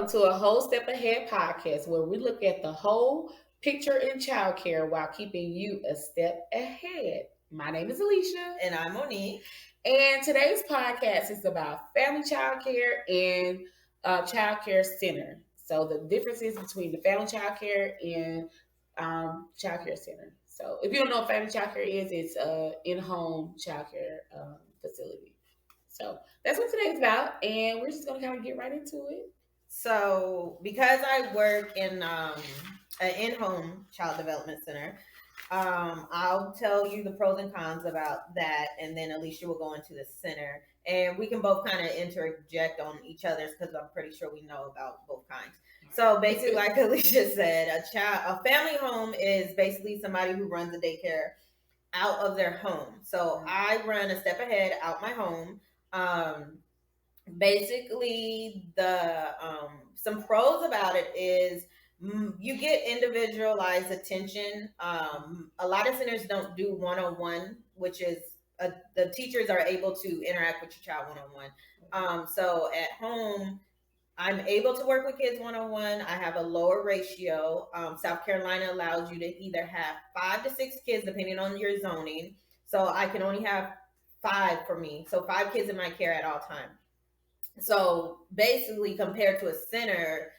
welcome to a Whole Step Ahead podcast where we look at the whole picture in childcare while keeping you a step ahead. My name is Alicia. And I'm Monique. And today's podcast is about family childcare and childcare center. So the differences between the family childcare and childcare center. So if you don't know what family childcare is, it's in-home childcare facility. So that's what today's about, and we're just gonna kind of get right into it. So because I work in an in-home child development center, I'll tell you the pros and cons about that, and then Alicia will go into the center, and we can both kind of interject on each other's because I'm pretty sure we know about both kinds. So basically, like Alicia said, a family home is basically somebody who runs a daycare out of their home. So I run a step ahead out my home. Basically, the some pros about it is you get individualized attention. A lot of centers don't do one-on-one, which is the teachers are able to interact with your child one-on-one. So at home, I'm able to work with kids one-on-one. I have a lower ratio. South Carolina allows you to either have 5 to 6 kids, depending on your zoning. So I can only have 5 for me. So 5 kids in my care at all times. So basically, compared to a center,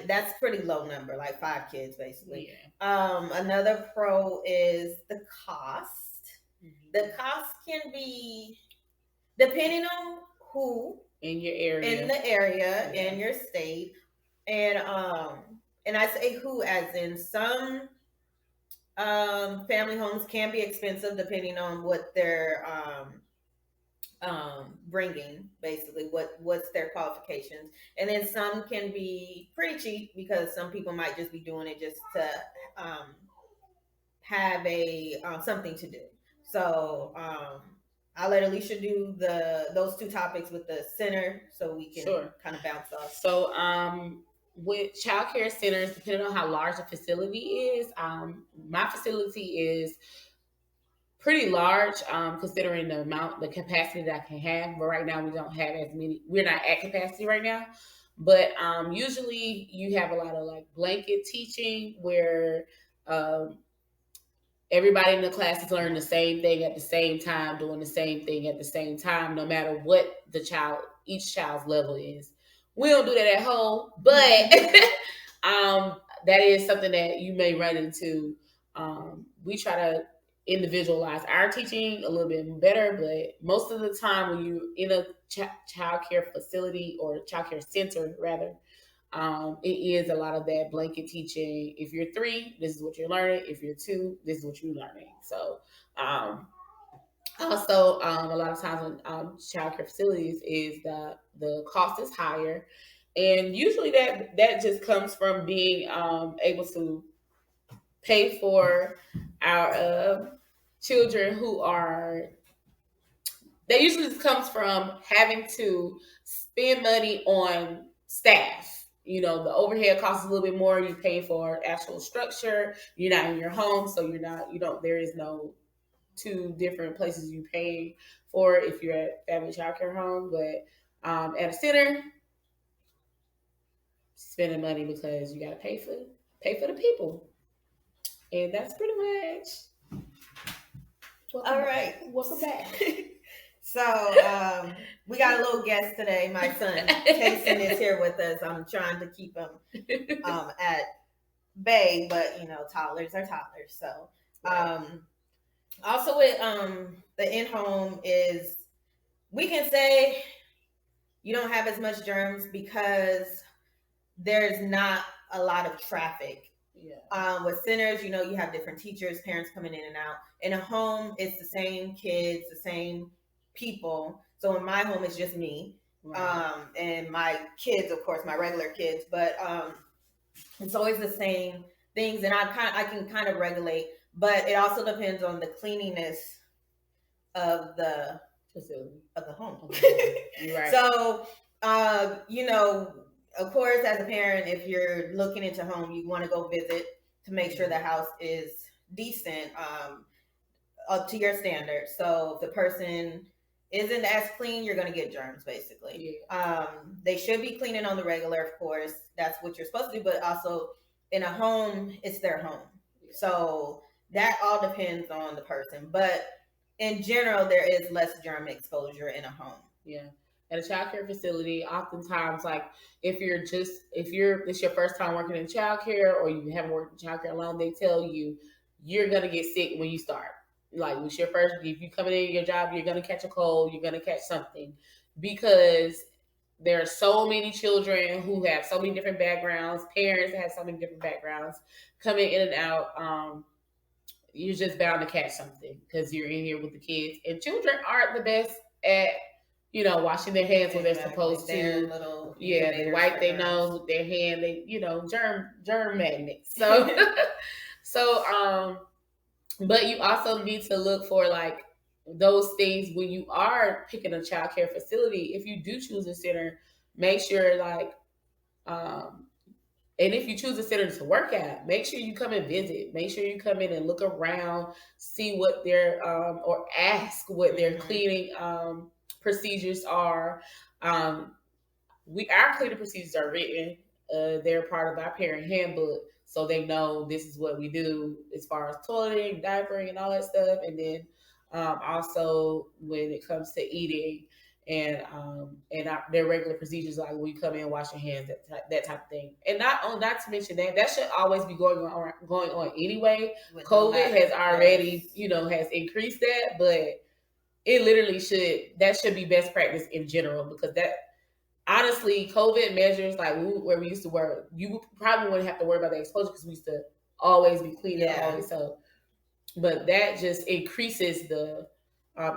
that's pretty low number, like 5 kids basically. Yeah. Another pro is the cost. Mm-hmm. The cost can be depending on who in your area, in the area, yeah, in your state, and I say who as in some family homes can be expensive depending on what they're bringing, basically what's their qualifications, and then some can be pretty cheap because some people might just be doing it just to have a something to do. So I'll let Alicia do those 2 topics with the center so we can kind of bounce off. So with childcare centers, depending on how large the facility is, my facility is pretty large, considering the capacity that I can have. But right now we don't have as many. We're not at capacity right now. But usually you have a lot of like blanket teaching where everybody in the class is learning the same thing at the same time, doing the same thing at the same time, no matter what each child's level is. We don't do that at home, but that is something that you may run into. We try to individualize our teaching a little bit better, but most of the time when you're in a childcare facility or childcare center, rather, it is a lot of that blanket teaching. If you're 3, this is what you're learning. If you're 2, this is what you're learning. So, also, a lot of times in childcare facilities is the cost is higher, and usually that just comes from being able to pay for our children who are. That usually just comes from having to spend money on staff. You know, the overhead costs a little bit more. You pay for actual structure. You're not in your home, so there is no 2 different places you pay for if you're at family childcare home. But at a center, spending money because you got to pay for the people, and that's pretty much. All right, welcome back. So we got a little guest today. My son Kason is here with us. I'm trying to keep him at bay, but toddlers are toddlers. So also with the in-home is, we can say you don't have as much germs because there's not a lot of traffic. Yeah. With centers, you have different teachers, parents coming in and out. In a home, it's the same kids, the same people. So in my home, it's just me, and my kids, of course, my regular kids. But it's always the same things, and I can kind of regulate. But it also depends on the cleanliness of the facility, of the home. Right. So of course, as a parent, if you're looking into home, you want to go visit to make sure the house is decent, up to your standards. So if the person isn't as clean, you're going to get germs, basically. Yeah. They should be cleaning on the regular, of course. That's what you're supposed to do. But also in a home, it's their home. Yeah. So that all depends on the person. But in general, there is less germ exposure in a home. Yeah. At a child care facility, oftentimes, like if it's your first time working in child care or you haven't worked in child care long, they tell you you're gonna get sick when you start. Like it's your first, if you coming in your job, you're gonna catch a cold, you're gonna catch something, because there are so many children who have so many different backgrounds, parents that have so many different backgrounds coming in and out. You're just bound to catch something because you're in here with the kids, and children aren't the best at washing their hands when they're supposed to. They wipe their nose with their hand. They, germ magnets. So, but you also need to look for like those things when you are picking a child care facility. If you do choose a center, make sure and if you choose a center to work at, make sure you come and visit. Make sure you come in and look around, see what their or ask what their cleaning procedures are. Our cleaning procedures are written. They're part of our parent handbook, so they know this is what we do as far as toileting, diapering, and all that stuff. And then also when it comes to eating and their regular procedures, like when you come in, wash your hands, that type of thing. And not to mention that should always be going on anyway. With COVID has already has increased that, but it literally should be best practice in general, because that honestly, COVID measures like where we used to work, you probably wouldn't have to worry about the exposure because we used to always be cleaning always. So, but that just increases the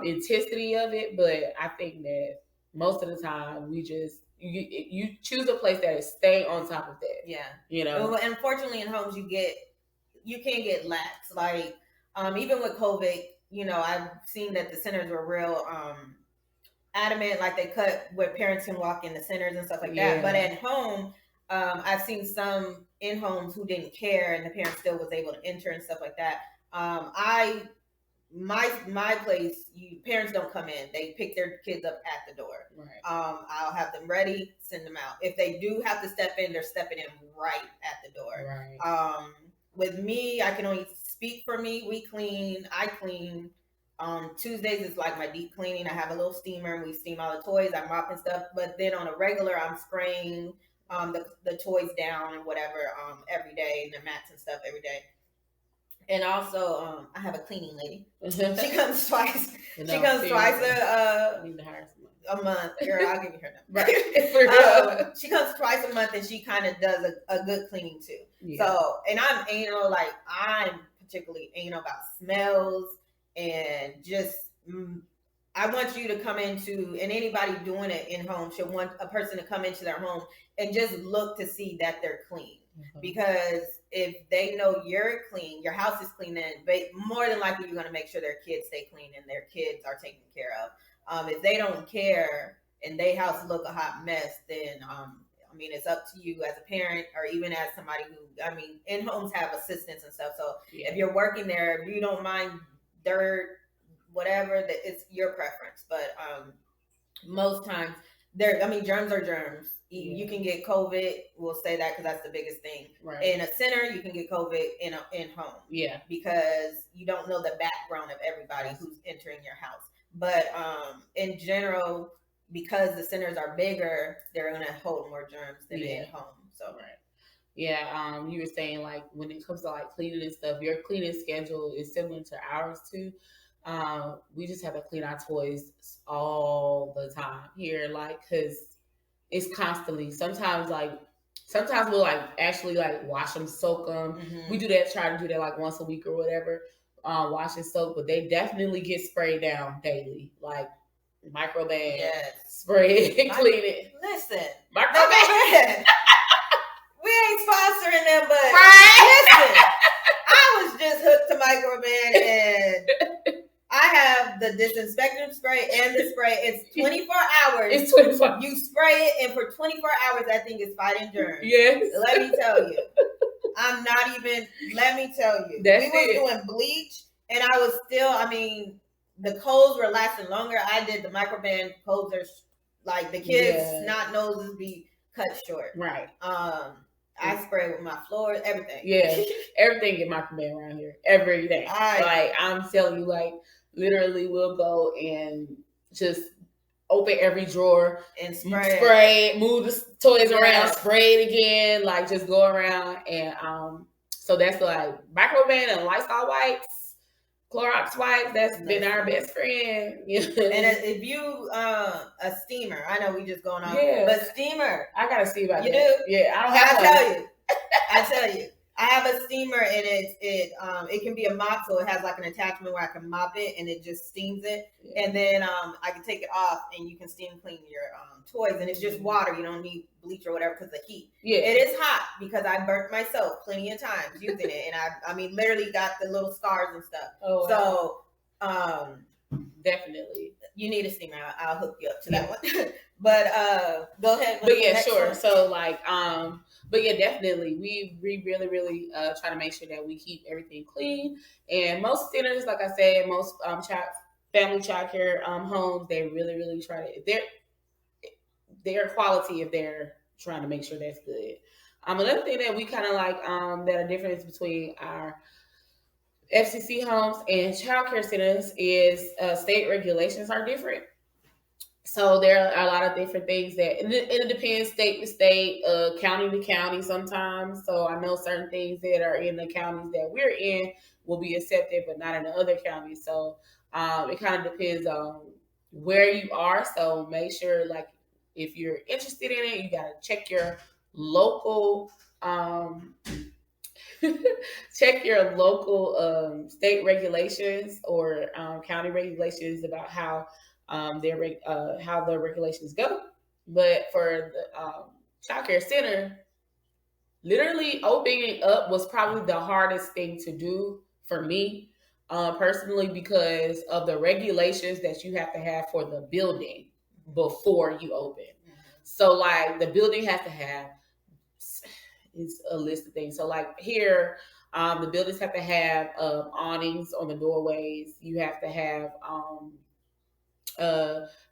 intensity of it. But I think that most of the time we just you choose a place that is staying on top of that. Yeah, Well, unfortunately, in homes you can't get lax. Like even with COVID, I've seen that the centers were real adamant, like they cut where parents can walk in the centers and stuff like that. But at home, I've seen some in homes who didn't care and the parents still was able to enter and stuff like that. My place, parents don't come in. They pick their kids up at the door. Right. I'll have them ready, send them out. If they do have to step in, they're stepping in right at the door. Right. With me, I can only speak for me. I clean. Tuesdays is like my deep cleaning. I have a little steamer and we steam all the toys. I'm mopping stuff. But then on a regular, I'm spraying the toys down and whatever every day, and the mats and stuff every day. And also, I have a cleaning lady. She comes twice. She comes twice a month. Girl, I'll give you her number. She comes twice a month, and she kind of does a good cleaning too. Yeah. So, and I'm anal. Like, I'm particularly anal about smells, and just I want you to come into, and anybody doing it in home should want a person to come into their home and just look to see that they're clean. Mm-hmm. Because if they know you're clean, your house is clean, then more than likely you're going to make sure their kids stay clean and their kids are taken care of. If they don't care and their house look a hot mess, then it's up to you as a parent, or even as somebody who, in homes have assistants and stuff. So if you're working there, if you don't mind dirt, whatever, that it's your preference. But most times germs are germs. You can get COVID. We'll say that because that's the biggest thing. Right. In a center, you can get COVID in home. Yeah. Because you don't know the background of everybody who's entering your house. But in general, because the centers are bigger, they're going to hold more germs than in home. So right. Yeah. You were saying like when it comes to like cleaning and stuff, your cleaning schedule is similar to ours too. We just have to clean our toys all the time here, like, because it's constantly. Sometimes we'll like actually like wash them, soak them. Mm-hmm. We try to do that like once a week or whatever. Wash and soak, but they definitely get sprayed down daily, like microban, spray it, clean it. Listen, microban. We ain't sponsoring them, but listen, I was just hooked to microban, and I have the disinfectant spray and the spray. It's 24 hours. It's 24. You spray it, and for 24 hours, that thing is fighting germs. Yes. Let me tell you. Let me tell you. That's we was doing bleach, and I was still, the codes were lasting longer. I did the microband codes are like the kids' snot noses be cut short. Right. I spray with my floors, everything. Yeah, everything get microband around here. Everything. Like I'm telling you, like literally, we'll go and just open every drawer and spray, move the toys around, spray it again, like just go around. And so that's like microband and Lysol wipes, Clorox wipes. That's been our best friend. And if you a steamer, I know we just going on, but steamer, I gotta see about you that. do? Yeah, I don't have. I tell you. I have a steamer and it can be a mop, so it has like an attachment where I can mop it and it just steams it. Yeah. And then I can take it off and you can steam clean your toys, and it's just water. You don't need bleach or whatever because of the heat. Yeah. It is hot because I burnt myself plenty of times using it, and I mean literally got the little scars and stuff. Oh, wow. So definitely you need a steamer. I'll hook you up to that one. But go ahead. But yeah, sure. One. So like but yeah, definitely we really try to make sure that we keep everything clean. And most centers, like I said, most family childcare homes, they really try to their quality if they're trying to make sure that's good. Another thing that we kind of like that a difference between our FCC homes and childcare centers is state regulations are different. So there are a lot of different things that, and it depends state to state, county to county sometimes. So I know certain things that are in the counties that we're in will be accepted, but not in the other counties. So it kind of depends on where you are. So make sure, like, if you're interested in it, you got to check your local, state regulations or county regulations about how the regulations go. But for the childcare center, literally opening up was probably the hardest thing to do for me personally, because of the regulations that you have to have for the building before you open. So like the building has to have is a list of things. So like here, the buildings have to have awnings on the doorways. You have to have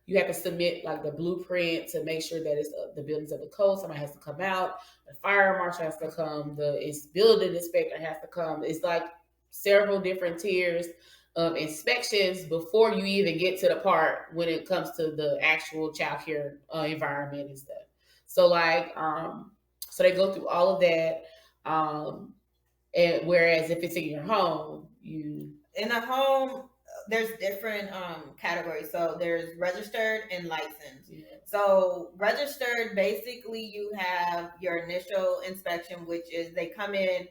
you have to submit like the blueprint to make sure that it's the buildings of the code. Somebody has to come out. The fire marshal has to come. The building inspector has to come. It's like several different tiers of inspections before you even get to the part when it comes to the actual childcare environment and stuff. So like, so they go through all of that. And whereas if it's in your home, in a home, there's different categories. So there's registered and licensed. Yeah. So registered, basically you have your initial inspection, which is they come in,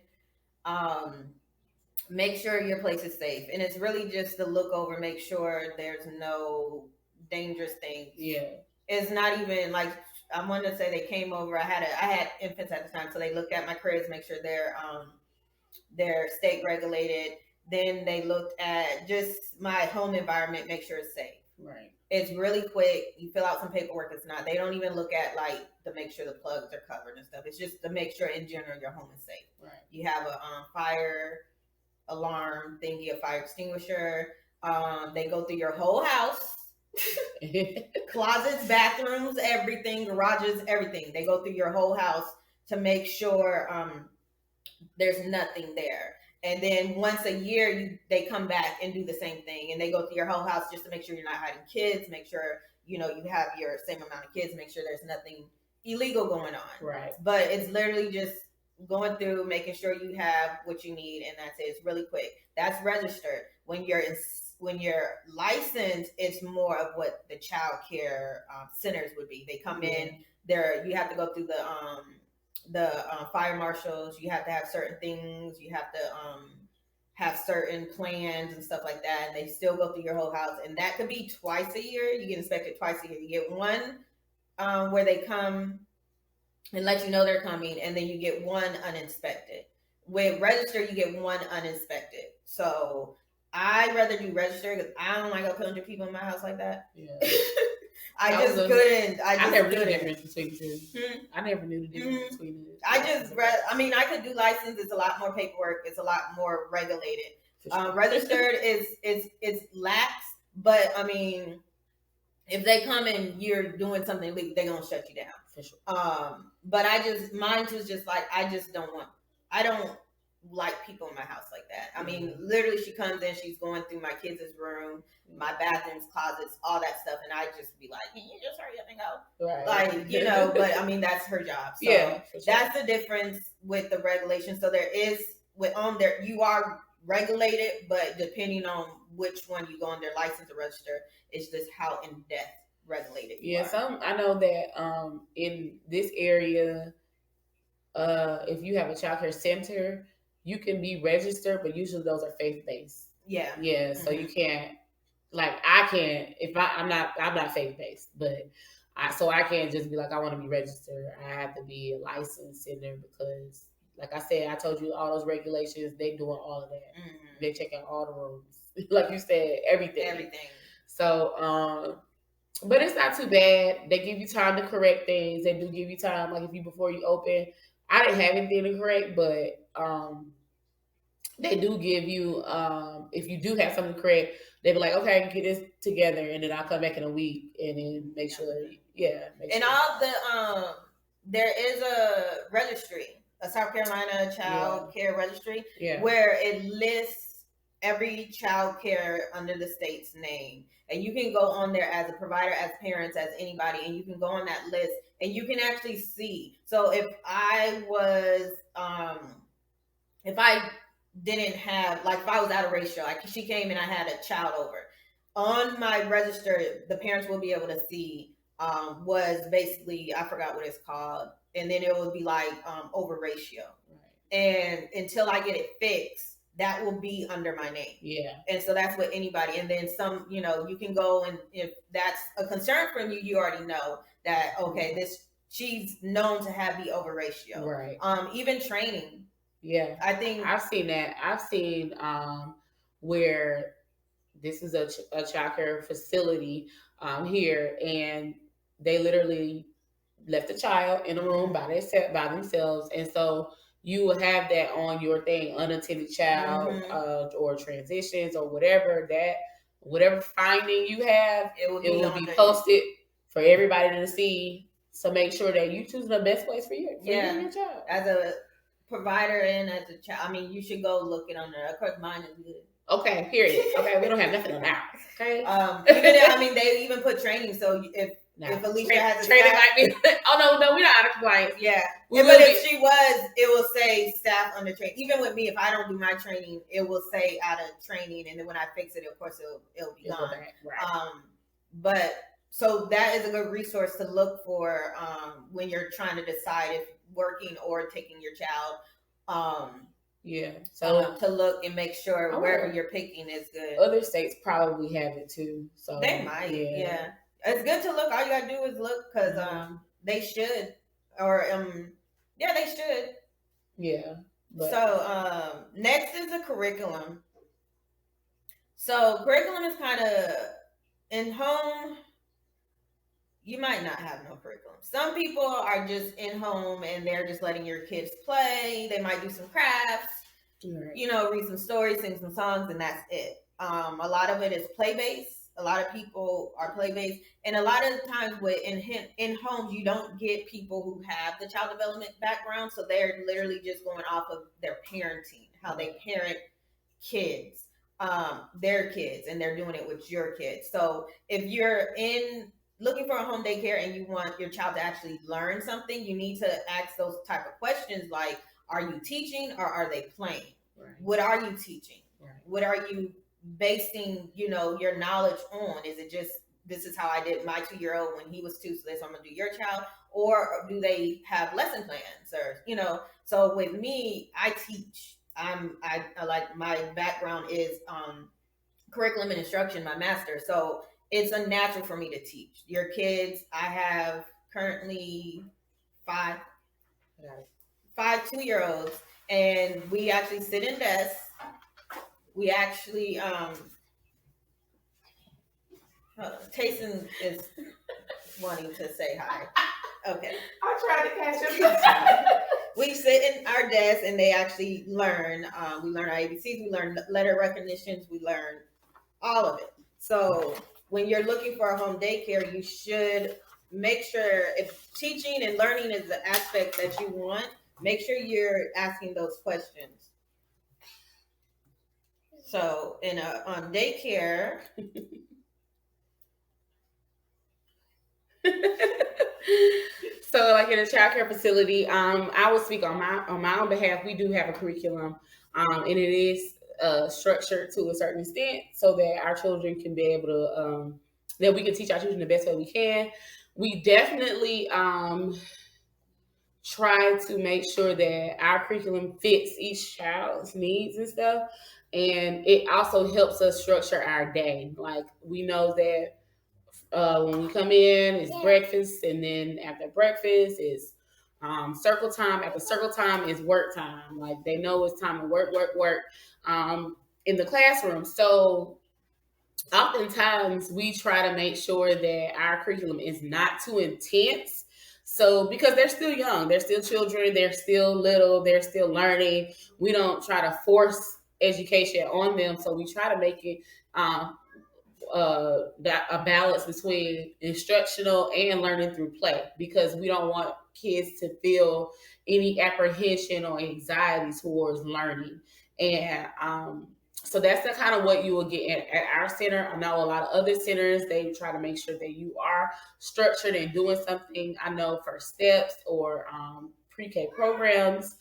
make sure your place is safe. And it's really just to look over, make sure there's no dangerous things. Yeah. It's not even like, I wanted to say they came over. I had infants at the time, so they looked at my cribs, make sure they're state regulated. Then they looked at just my home environment, make sure it's safe. Right. It's really quick. You fill out some paperwork. It's not. They don't even look at like to make sure the plugs are covered and stuff. It's just to make sure in general your home is safe. Right. You have a fire alarm thingy, a fire extinguisher. They go through your whole house. Closets, bathrooms, everything, garages, everything. They go through your whole house to make sure there's nothing there. And then once a year, they come back and do the same thing. And they go through your whole house just to make sure you're not hiding kids, make sure, you have your same amount of kids, make sure there's nothing illegal going on. Right. But it's literally just going through, making sure you have what you need. And that's it. It's really quick. That's registered. When you're licensed, it's more of what the child care centers would be. They come in there. You have to go through the fire marshals. You have to have certain things. You have to have certain plans and stuff like that. And they still go through your whole house. And that could be twice a year. You get inspected twice a year. You get one where they come and let you know they're coming. And then you get one uninspected. With register, you get one uninspected. So I'd rather do register because I don't like 100 people in my house like that. Yeah. I never knew the difference between the two. I never knew the difference between the two. I could do license. It's a lot more paperwork. It's a lot more regulated. Registered is lax, But I mean, if they come and you're doing something illegal, they're gonna shut you down for sure. But mine was just like, I don't like people in my house like that. I mean, literally, she comes in, she's going through my kids' room, my bathrooms, closets, all that stuff, and I just be like, can you just hurry up and go? Right. Like, but I mean, that's her job. So sure. That's the difference with the regulation. So there is there you are regulated, but depending on which one you go on their license to register, it's just how in depth regulated. Yeah, I know that in this area, if you have a childcare center, you can be registered, but usually those are faith-based. Yeah. Yeah. So you can't, like, I can't, if I'm not faith-based, but I can't just be like, I want to be registered. I have to be a licensed center because, like I said, I told you all those regulations, they doing all of that. Mm-hmm. They checking all the rooms. Like you said, everything. So, but it's not too bad. They give you time to correct things. They do give you time, like before you open. I didn't have anything to correct, but they do give you, if you do have something to correct, they be like, okay, get this together, and then I'll come back in a week and then make sure. All the there is a registry, a South Carolina child care registry, where it lists every child care under the state's name, and you can go on there as a provider, as parents, as anybody, and you can go on that list and you can actually see. So if I was if I didn't have, like, if I was out of ratio, like she came and I had a child over, on my register, the parents will be able to see was basically, I forgot what it's called, and then it would be like over ratio. Right. And until I get it fixed, that will be under my name. Yeah. And so that's what anybody, and then some, you can go, and if that's a concern from you, you already know that, okay, she's known to have the over ratio. Right. Even training. Yeah. I think I've seen that. I've seen where this is a child care facility here, and they literally left the child in a room by themselves, and so you will have that on your thing, unattended child, or transitions or whatever finding you have, it will be posted for everybody to see. So make sure that you choose the best place for you and your child. As a provider and as a child, I mean, you should go look it on there. Of course, mine is good. Okay, period. Okay, we don't have nothing on ours. Okay. They even put training. So if Alicia has a training like me, oh no, we're not out of compliance. Yeah, but if she was, it will say staff under training. Even with me, if I don't do my training, it will say out of training, and then when I fix it, of course, it'll be gone. Right. But so that is a good resource to look for when you're trying to decide if working or taking your child. So to look and make sure wherever you're picking is good. Other states probably have it too. So they might. Yeah. It's good to look. All you gotta do is look, because they should, or they should. Yeah. But. So next is the curriculum. So curriculum is kind of in home. You might not have no curriculum. Some people are just in home and they're just letting your kids play. They might do some crafts, read some stories, sing some songs, and that's it. A lot of it is play-based. A lot of people are play-based. And a lot of times in homes, you don't get people who have the child development background. So they're literally just going off of their parenting, how they parent kids, their kids, and they're doing it with your kids. So if you're looking for a home daycare and you want your child to actually learn something, you need to ask those type of questions like, are you teaching or are they playing? Right. What are you teaching? Right. What are you basing, your knowledge on? Is it just, this is how I did my 2-year-old when he was 2, so that's how I'm gonna do your child? Or do they have lesson plans? Or, so with me, I teach. I like, my background is curriculum and instruction, my master. So it's a natural for me to teach. Your kids, I have currently 5 2-year-olds, and we actually sit in desks. We actually, Tayson is wanting to say hi. Okay. I tried to catch him. We sit in our desks and they actually learn. We learn our ABCs, we learn letter recognitions, we learn all of it. So when you're looking for a home daycare, you should make sure, if teaching and learning is the aspect that you want, make sure you're asking those questions. So on daycare, so like in a child care facility, I will speak on my own behalf. We do have a curriculum, and it is structured to a certain extent so that our children can be able to that we can teach our children the best way we can. We definitely try to make sure that our curriculum fits each child's needs and stuff. And it also helps us structure our day. Like we know that when we come in, it's breakfast, and then after breakfast is circle time. After circle time is work time. Like they know it's time to work in the classroom. So oftentimes we try to make sure that our curriculum is not too intense. So because they're still young, they're still children, they're still little, they're still learning. We don't try to force education on them. So we try to make it that a balance between instructional and learning through play, because we don't want kids to feel any apprehension or anxiety towards learning. And so that's the kind of what you will get at our center. I know a lot of other centers, they try to make sure that you are structured and doing something. I know First Steps or pre-K programs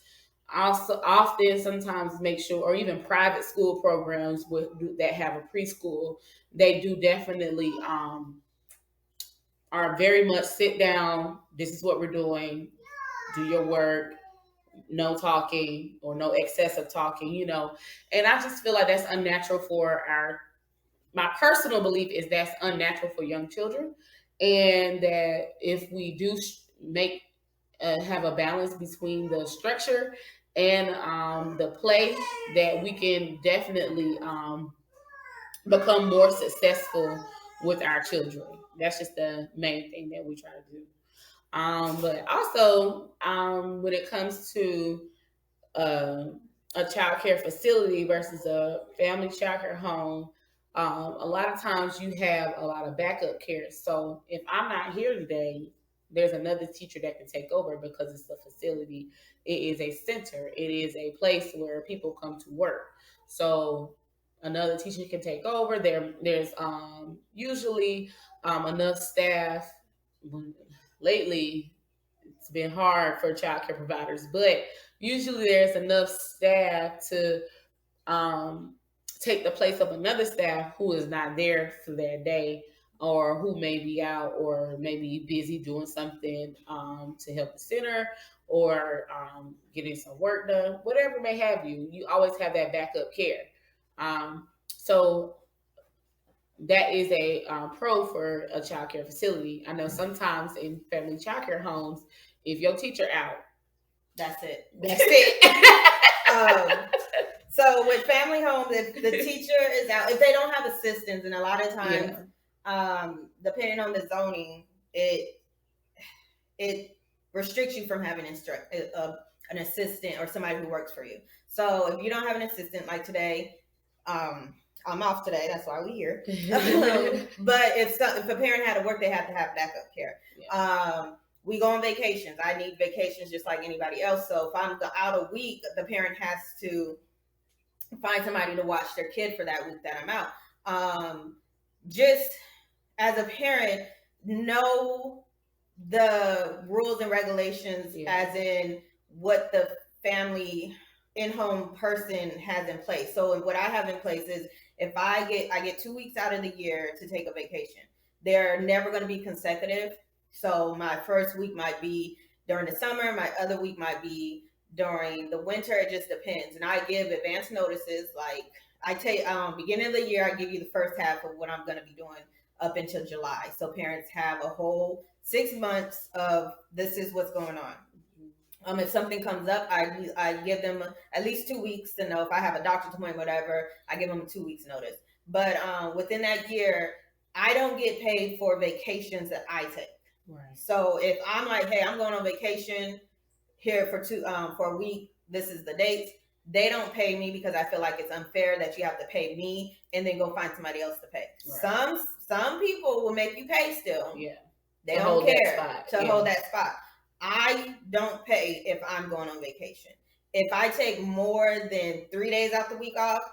also often sometimes make sure, or even private school programs that have a preschool, they do definitely are very much sit down. This is what we're doing. Do your work. No talking or no excessive talking, And I just feel like that's unnatural for my personal belief is that's unnatural for young children. And that if we do make have a balance between the structure and the play, that we can definitely become more successful with our children. That's just the main thing that we try to do. But also, when it comes to uh, a child care facility versus a family child care home, a lot of times you have a lot of backup care. So if I'm not here today, there's another teacher that can take over because it's a facility. It is a center. It is a place where people come to work. So another teacher can take over. There's usually enough staff. Lately, it's been hard for child care providers, but usually there's enough staff to take the place of another staff who is not there for their day, or who may be out or maybe busy doing something to help the center, or getting some work done, whatever may have you. You always have that backup care. So that is a pro for a child care facility. I know sometimes in family child care homes, if your teacher out, that's it. That's it. So with family homes, if the teacher is out, if they don't have assistants, and a lot of times, depending on the zoning, it restricts you from having an assistant or somebody who works for you. So if you don't have an assistant, like today, I'm off today. That's why we're here. But if a parent had to work, they have to have backup care. Yeah. We go on vacations. I need vacations just like anybody else. So if I'm out a week, the parent has to find somebody to watch their kid for that week that I'm out. Just as a parent, know the rules and regulations, as in what the family in-home person has in place. So what I have in place is, if I get 2 weeks out of the year to take a vacation, they're never going to be consecutive. So my first week might be during the summer, my other week might be during the winter. It just depends. And I give advance notices. Like I tell you, beginning of the year, I give you the first half of what I'm going to be doing up until July. So parents have a whole 6 months of this is what's going on. If something comes up, I give them at least 2 weeks to know. If I have a doctor's appointment, whatever, I give them a 2 weeks notice. But within that year, I don't get paid for vacations that I take. Right. So if I'm like, hey, I'm going on vacation here for a week, this is the date, they don't pay me because I feel like it's unfair that you have to pay me and then go find somebody else to pay. Right. Some people will make you pay still. Yeah. They don't care to hold that spot. I don't pay if I'm going on vacation. If I take more than 3 days out the week off,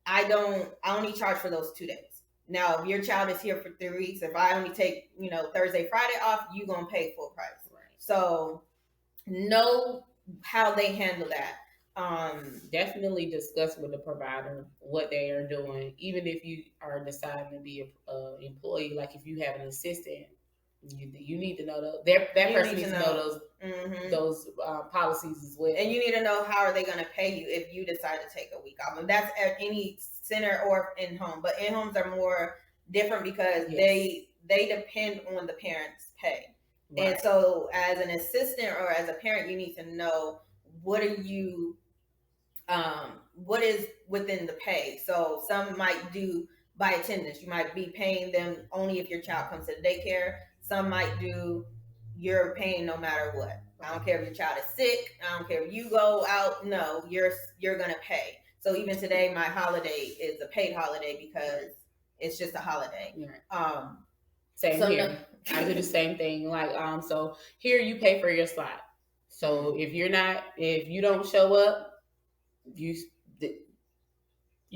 I only charge for those 2 days. Now, if your child is here for 3 weeks, if I only take, Thursday, Friday off, you gonna pay full price. Right. So know how they handle that. Definitely discuss with the provider what they are doing, even if you are deciding to be an employee. Like if you have an assistant, you need to know that person needs to know those policies as well. And you need to know how are they going to pay you if you decide to take a week off. And that's at any center or in home, but in homes are more different because they depend on the parents' pay. Right. And so as an assistant or as a parent, you need to know what is within the pay. So some might do by attendance. You might be paying them only if your child comes to the daycare. Some might do you're paying no matter what. I don't care if your child is sick. I don't care if you go out. No, you're gonna pay. So even today, my holiday is a paid holiday because it's just a holiday. Same here. I do the same thing. Like so here you pay for your slot. So if you don't show up, you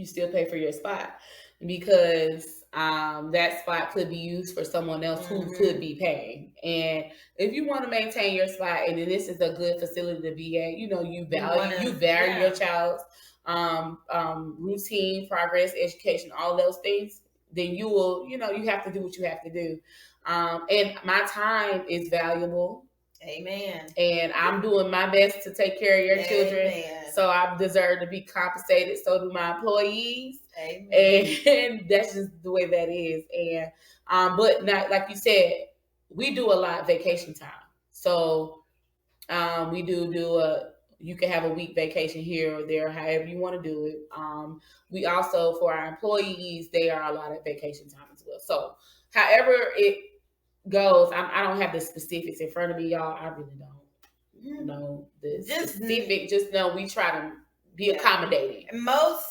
still pay for your spot because that spot could be used for someone else who could be paying. And if you want to maintain your spot, and then this is a good facility to be at, you value your child's routine, progress, education, all those things, then you will, you have to do what you have to do. And my time is valuable. Amen. And I'm doing my best to take care of your children. So I deserve to be compensated. So do my employees. Amen. And that's just the way that is. And but not like you said, we do a lot of vacation time. So we do you can have a week vacation here or there, however you want to do it. We also, for our employees, they are a lot of vacation time as well. So however it goes, I don't have the specifics in front of me, y'all. I really don't know the specific. Just know we try to be accommodating. Most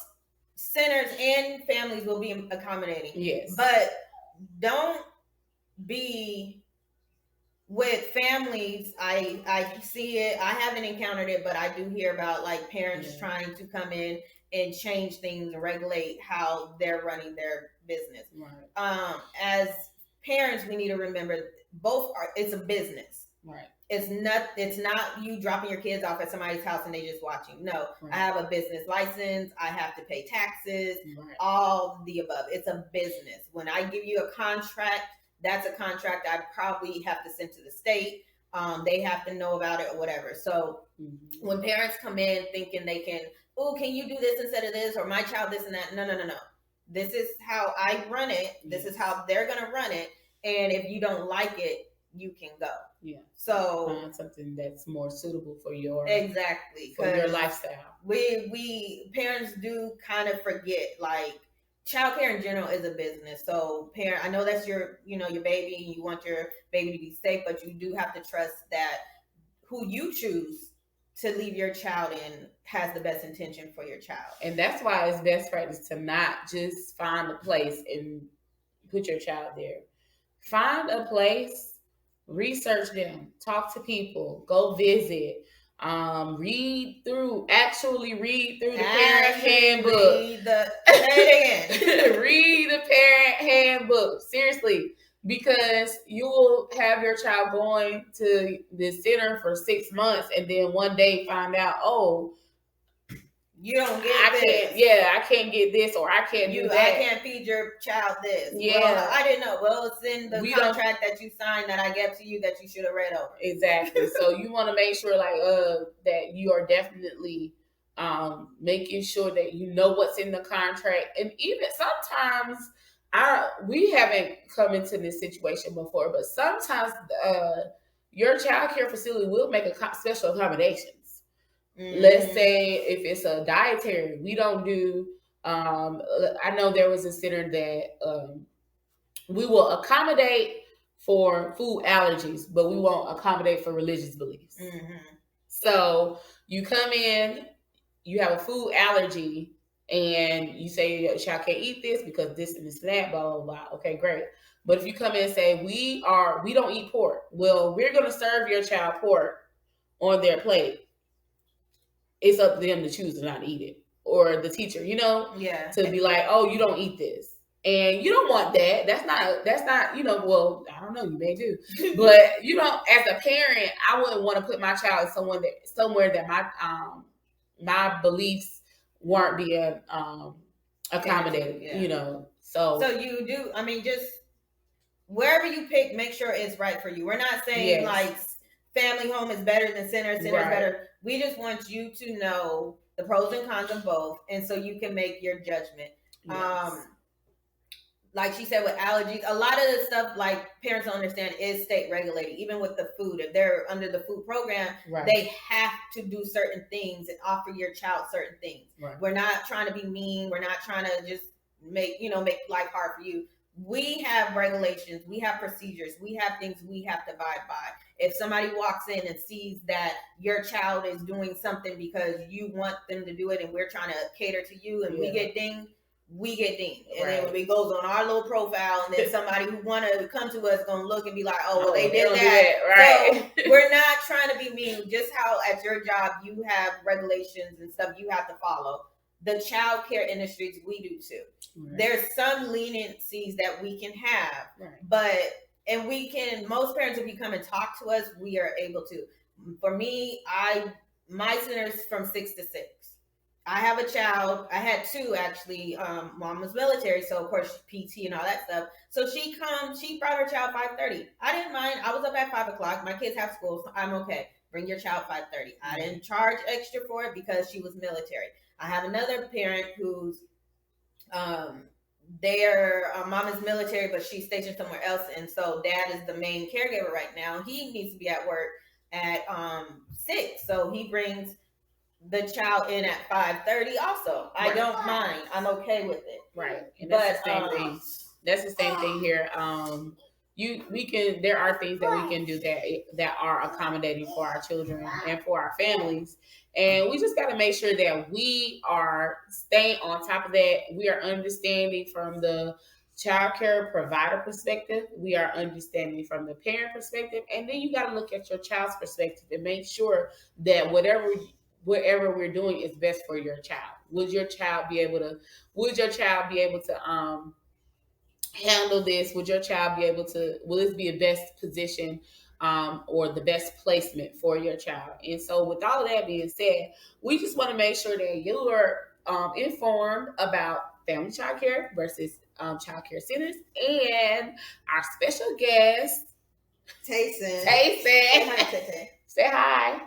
centers and families will be accommodating. Yes, but don't be with families. I see it. I haven't encountered it, but I do hear about like parents trying to come in and change things and regulate how they're running their business. Right. As parents, we need to remember it's a business. Right. It's not you dropping your kids off at somebody's house and they just watching. No, right. I have a business license. I have to pay taxes, right. all the above. It's a business. When I give you a contract, that's a contract I probably have to send to the state. They have to know about it or whatever. So when parents come in thinking they can you do this instead of this, or my child this and that? No. This is how I run it. This is how they're going to run it. And if you don't like it, you can go. Yeah. So find something that's more suitable for your lifestyle. We parents do kind of forget, like childcare in general is a business. So I know that's your baby and you want your baby to be safe, but you do have to trust that who you choose to leave your child in has the best intention for your child. And that's why it's best practice to not just find a place and put your child there. Find a place, research them, talk to people, go visit, read through the parent handbook. Read the parent handbook. Seriously. Because you will have your child going to the center for 6 months and then one day find out, you don't get this. I can't get this, or I can't do that. I can't feed your child this. Yeah. Well, I didn't know. Well, it's in the contract that you signed that I gave to you that you should have read over. Exactly. So you want to make sure that you are definitely making sure that you know what's in the contract. And even sometimes we haven't come into this situation before, but sometimes your child care facility will make special accommodations. Let's say if it's a dietary, we don't do. I know there was a center that we will accommodate for food allergies, but we won't accommodate for religious beliefs. So you come in, you have a food allergy and you say your child can't eat this because this and this and that, blah blah blah. Okay, great. But if you come in and say we don't eat pork, well, we're going to serve your child pork on their plate. It's up to them to choose to not eat it, or the teacher, to be like, oh, you don't eat this. And you don't want that. That's not, well, I don't know, you may do. But, as a parent, I wouldn't want to put my child somewhere that my beliefs weren't being accommodated, So you do, just wherever you pick, make sure it's right for you. We're not saying like family home is better than center is better. We just want you to know the pros and cons of both, and so you can make your judgment. Yes. Like she said, with allergies, a lot of the stuff like parents don't understand is state regulated. Even with the food, if they're under the food program, they have to do certain things and offer your child certain things. Right. We're not trying to be mean. We're not trying to just make life hard for you. We have regulations, we have procedures, we have things we have to abide by. If somebody walks in and sees that your child is doing something because you want them to do it and we're trying to cater to you and we get dinged. And then it goes on our little profile, and then somebody who want to come to us going to look and be like, oh, well, they did that. Right. So we're not trying to be mean. Just how at your job you have regulations and stuff you have to follow. The child care industries, we do too. Right. There's some leniencies that we can have, and most parents, if you come and talk to us, we are able to. For me, my center is from 6 to 6. I have a child. I had 2 actually. Mom was military, so of course PT and all that stuff. So she brought her child 5:30. I didn't mind. I was up at 5:00. My kids have school, so I'm okay. Bring your child 5:30. I didn't charge extra for it because she was military. I have another parent who's their mom is military, but she's stationed somewhere else, and so dad is the main caregiver right now. He needs to be at work at 6, so he brings the child in at 5:30 also. Right. I don't mind. I'm okay with it. Right. And that's the same thing. That's the same thing here. There are things that we can do that are accommodating for our children and for our families. And we just got to make sure that we are staying on top of that. We are understanding from the child care provider perspective. We are understanding from the parent perspective. And then you got to look at your child's perspective and make sure that whatever we're doing is best for your child. Would your child be able to handle this? Would your child be able to, will this be a best position or the best placement for your child? And so with all of that being said, we just want to make sure that you are informed about family child care versus child care centers, and our special guest, Tayson. Say hi.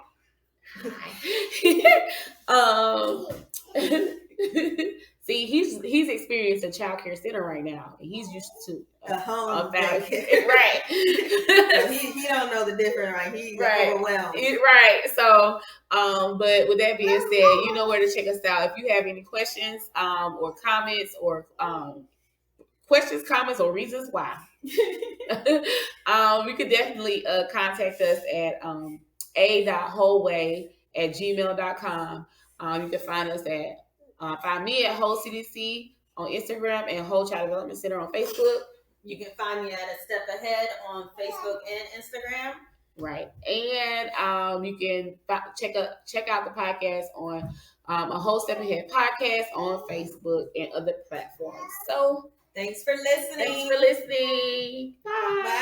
See, he's experienced a child care center right now, and he's used to a home family. Right. he don't know the difference, right? He's overwhelmed. Right. So, but with that being said, you know where to check us out. If you have any questions, or comments, or reasons why, you could definitely contact us at a.wholeway@gmail.com. You can find us find me at Whole CDC on Instagram and Whole Child Development Center on Facebook. You can find me at A Step Ahead on Facebook and Instagram. Right. And you can check out the podcast on A Whole Step Ahead podcast on Facebook and other platforms. So thanks for listening. Bye. Bye.